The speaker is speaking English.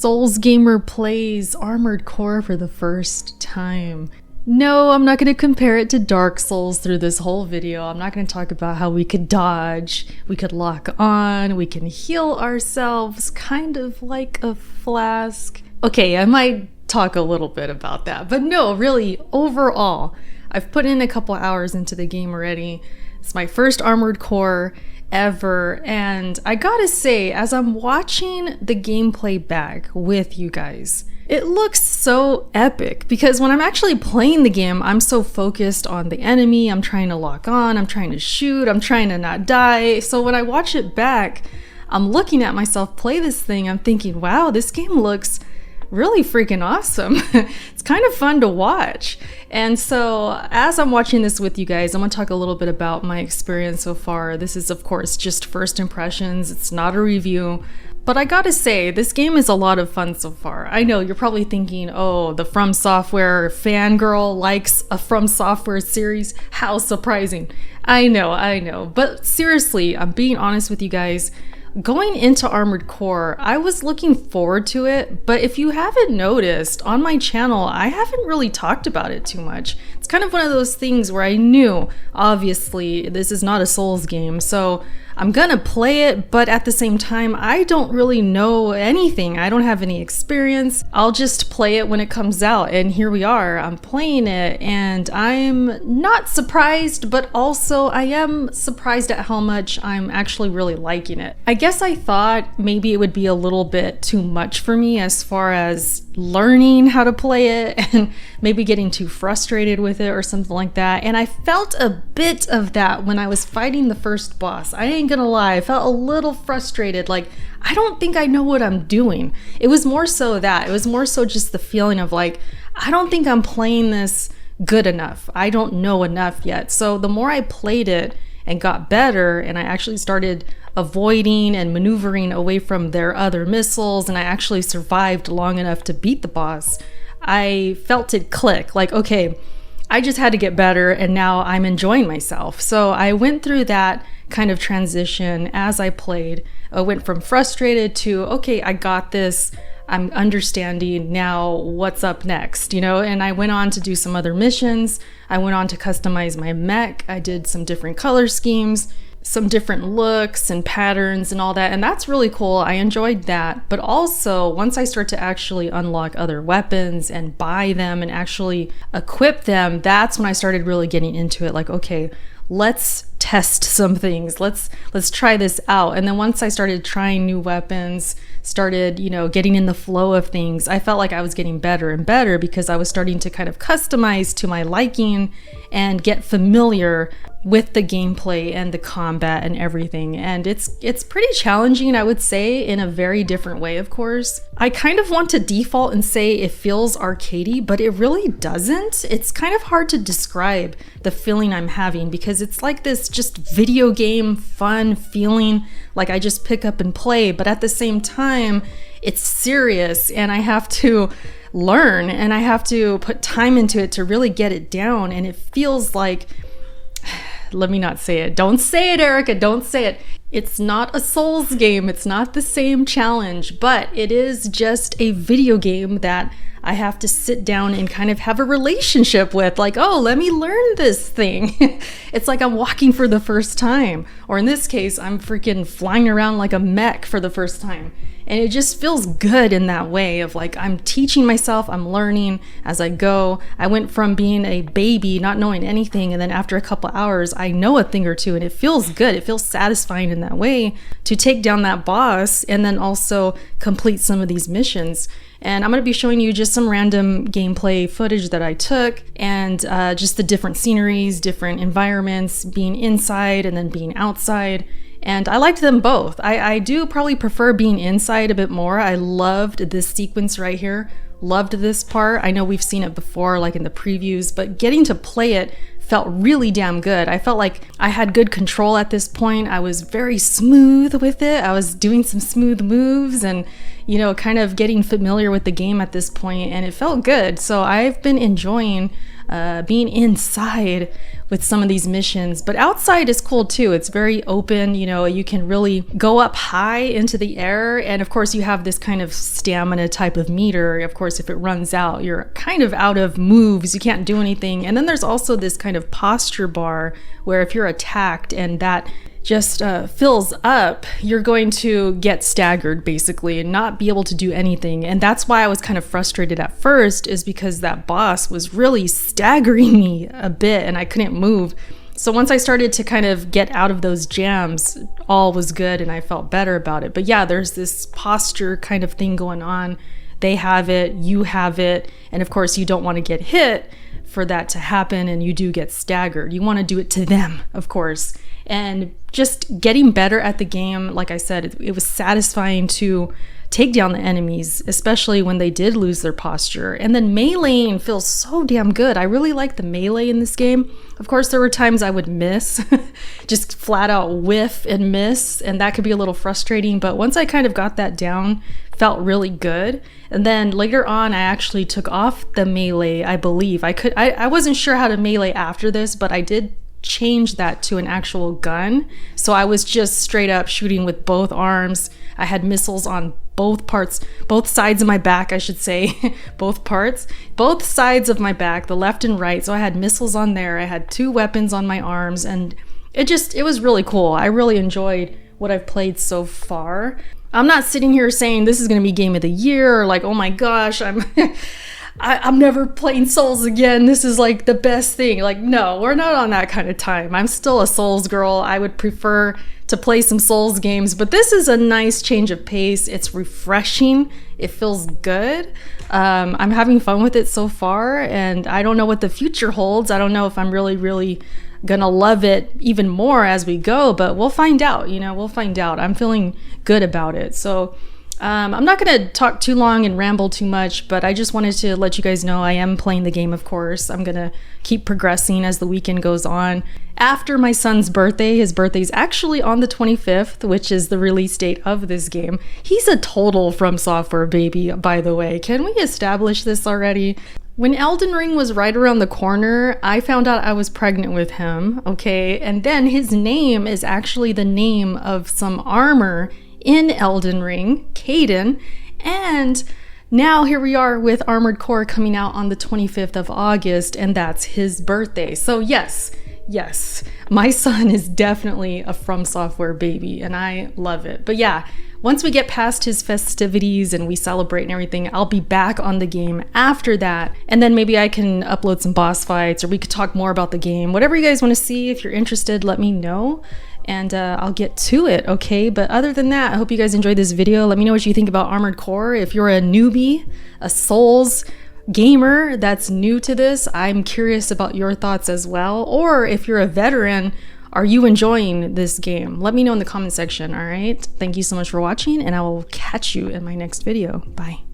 Souls gamer plays Armored Core for the first time. No, I'm not going to compare it to Dark Souls through this whole video. I'm not going to talk about how we could dodge, we could lock on, we can heal ourselves, kind of like a flask. Okay, I might talk a little bit about that, but no, really, overall, I've put in a couple hours into the game already. It's my first Armored Core ever, and I gotta say, as I'm watching the gameplay back with you guys, it looks so epic because when I'm actually playing the game, I'm so focused on the enemy, I'm trying to lock on, I'm trying to shoot, I'm trying to not die. So when I watch it back, I'm looking at myself play this thing, I'm thinking, wow, this game looks really freaking awesome. It's kind of fun to watch. And so as I'm watching this with you guys, I'm gonna talk a little bit about my experience so far. This is of course just first impressions, it's not a review, but I gotta say, this game is a lot of fun so far. I know you're probably thinking, oh, the From Software fangirl likes a From Software series, how surprising. I know, but seriously, I'm being honest with you guys. Going into Armored Core, I was looking forward to it, but if you haven't noticed, on my channel, I haven't really talked about it too much. It's kind of one of those things where I knew, obviously, this is not a Souls game, so I'm gonna play it, but at the same time, I don't really know anything. I don't have any experience. I'll just play it when it comes out, and here we are. I'm playing it, and I'm not surprised, but also I am surprised at how much I'm actually really liking it. I guess I thought maybe it would be a little bit too much for me as far as learning how to play it and maybe getting too frustrated with it or something like that. And I felt a bit of that when I was fighting the first boss. I ain't gonna lie, I felt a little frustrated, like I don't think I know what I'm doing. It was more so that. It was more so just the feeling of like, I don't think I'm playing this good enough. I don't know enough yet. So the more I played it and got better, and I actually started avoiding and maneuvering away from their other missiles, and I actually survived long enough to beat the boss, I felt it click, like, okay, I just had to get better and now I'm enjoying myself. So I went through that kind of transition as I played. I went from frustrated to, okay, I got this, I'm understanding now what's up next, you know? And I went on to do some other missions. I went on to customize my mech. I did some different color schemes, some different looks and patterns and all that, and that's really cool. I enjoyed that. But also, once I start to actually unlock other weapons and buy them and actually equip them, that's when I started really getting into it. Like, okay, let's test some things. Let's try this out. And then once I started trying new weapons, started, you know, getting in the flow of things, I felt like I was getting better and better because I was starting to kind of customize to my liking and get familiar with the gameplay and the combat and everything. And it's pretty challenging, I would say, in a very different way, of course. I kind of want to default and say it feels arcadey, but it really doesn't. It's kind of hard to describe the feeling I'm having because it's like this just video game fun feeling, like I just pick up and play, but at the same time, it's serious and I have to learn and I have to put time into it to really get it down. And it feels like, let me not say it. Don't say it, Erica, don't say it. It's not a Souls game. It's not the same challenge, but it is just a video game that I have to sit down and kind of have a relationship with, like, oh, let me learn this thing. It's like I'm walking for the first time, or in this case, I'm freaking flying around like a mech for the first time. And it just feels good in that way of like, I'm teaching myself, I'm learning as I go. I went from being a baby, not knowing anything, and then after a couple hours, I know a thing or two, and it feels good. It feels satisfying in that way to take down that boss and then also complete some of these missions. And I'm going to be showing you just some random gameplay footage that I took and just the different sceneries, different environments, being inside and then being outside. And I liked them both. I do probably prefer being inside a bit more. I loved this sequence right here. Loved this part. I know we've seen it before, like in the previews, but getting to play it felt really damn good. I felt like I had good control at this point. I was very smooth with it. I was doing some smooth moves and, you know, kind of getting familiar with the game at this point, and it felt good. So I've been enjoying being inside with some of these missions, but outside is cool too. It's very open, you know, you can really go up high into the air, and of course you have this kind of stamina type of meter. Of course, if it runs out, you're kind of out of moves, you can't do anything. And then there's also this kind of posture bar where if you're attacked and that just fills up, you're going to get staggered basically and not be able to do anything. And that's why I was kind of frustrated at first, is because that boss was really staggering me a bit and I couldn't move. So once I started to kind of get out of those jams, all was good and I felt better about it. But yeah, there's this posture kind of thing going on. They have it, you have it, and of course you don't want to get hit for that to happen, and you do get staggered. You want to do it to them, of course. And just getting better at the game, like I said, it was satisfying to take down the enemies, especially when they did lose their posture. And then meleeing feels so damn good. I really like the melee in this game. Of course, there were times I would miss, just flat out whiff and miss, and that could be a little frustrating. But once I kind of got that down, felt really good. And then later on, I actually took off the melee, I believe. I wasn't sure how to melee after this, but I did change that to an actual gun. So I was just straight up shooting with both arms. I had missiles on both parts, both sides of my back, I should say. both sides of my back, the left and right. So I had missiles on there. I had 2 weapons on my arms, and it was really cool. I really enjoyed what I've played so far. I'm not sitting here saying this is going to be game of the year, or like, oh my gosh, I'm never playing Souls again. This is like the best thing. Like, no, we're not on that kind of time. I'm still a Souls girl. I would prefer to play some Souls games, but this is a nice change of pace. It's refreshing. It feels good. I'm having fun with it so far, and I don't know what the future holds. I don't know if I'm really gonna love it even more as we go, but we'll find out. You know, we'll find out. I'm feeling good about it. So I'm not going to talk too long and ramble too much, but I just wanted to let you guys know I am playing the game, of course. I'm going to keep progressing as the weekend goes on. After my son's birthday, his birthday's actually on the 25th, which is the release date of this game. He's a total From Software baby, by the way. Can we establish this already? When Elden Ring was right around the corner, I found out I was pregnant with him, okay? And then his name is actually the name of some armor in Elden Ring, Caden, and now here we are with Armored Core coming out on the 25th of August, and that's his birthday. So yes, my son is definitely a From Software baby, and I love it. But yeah, once we get past his festivities and we celebrate and everything, I'll be back on the game after that, and then maybe I can upload some boss fights, or we could talk more about the game. Whatever you guys want to see, if you're interested, let me know, and I'll get to it, okay? But other than that, I hope you guys enjoyed this video. Let me know what you think about Armored Core. If you're a newbie, a Souls gamer that's new to this, I'm curious about your thoughts as well. Or if you're a veteran, are you enjoying this game? Let me know in the comment section, all right? Thank you so much for watching, and I will catch you in my next video. Bye.